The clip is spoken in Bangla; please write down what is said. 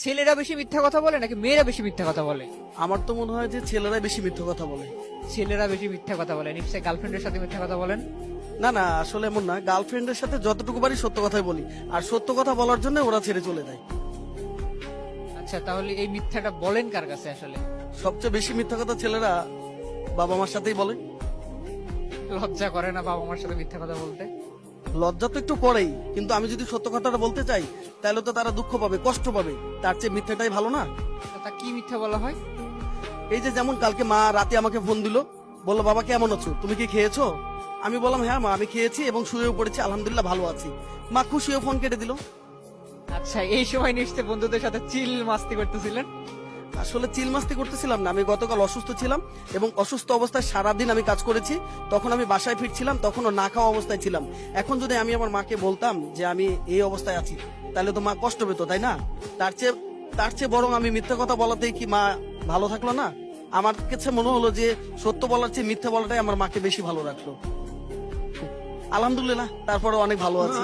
ছেলেরা বেশি মিথ্যা কথা বলে নাকি মেয়েরা বেশি মিথ্যা কথা বলে? আমার তো মনে হয় যে ছেলেরা বেশি মিথ্যা কথা বলে। ছেলেরা বেশি মিথ্যা কথা বলে, নিশ্চয়ই গার্লফ্রেন্ডের সাথে মিথ্যা কথা বলেন। না না, আসলে এমন না, গার্লফ্রেন্ডের সাথে যতটুকু পারি সত্য কথাই বলি, আর সত্য কথা বলার জন্য ওরা ছেড়ে চলে যায়। আচ্ছা, তাহলে এই মিথ্যাটা বলেন কার কাছে আসলে? সবচেয়ে বেশি মিথ্যা কথা ছেলেরা বাবা মার সাথেই বলে। লজ্জা করে না বাবা মার সাথে মিথ্যা কথা বলতে? লজ্জা তো একটু করেই, কিন্তু আমি যদি সত্য কথাটা বলতে চাই তাহলে তো তারা দুঃখ পাবে, কষ্ট পাবে, তার চেয়ে মিথ্যাটাই ভালো না? তা কি মিথ্যা বলা হয়? এই যে যেমন কালকে মা রাতে আমাকে ফোন দিল, বললো বাবা কেমন আছো, তুমি কি খেয়েছো? আমি বললাম হ্যাঁ মা আমি খেয়েছি এবং শুয়েও পড়েছি, আলহামদুলিল্লাহ ভালো আছি। মা খুশি হয়ে ফোন কেটে দিল। আচ্ছা, এই সময় নিশ্চয় বন্ধুদের সাথে চিল মাস্তি করতেছিলেন। আসলে চিল মাস্তি করতেছিলাম না, আমি গতকাল অসুস্থ ছিলাম এবং অসুস্থ অবস্থায় সারাদিন আমি কাজ করেছি। তখন আমি বাসায় ফিরছিলাম, তখনও না খাওয়া অবস্থায় ছিলাম। এখন যদি আমি আমার মাকে বলতাম যে আমি এই অবস্থায় আছি, তাহলে তো মা কষ্ট পেতো, তাই না? তার চেয়ে বরং আমি মিথ্যা কথা বলাতেই কি মা ভালো থাকলো না? আমার কাছে মনে হলো যে সত্য বলার চেয়ে মিথ্যা বলাটাই আমার মাকে বেশি ভালো রাখলো। আলহামদুলিল্লাহ, তারপরে অনেক ভালো আছি।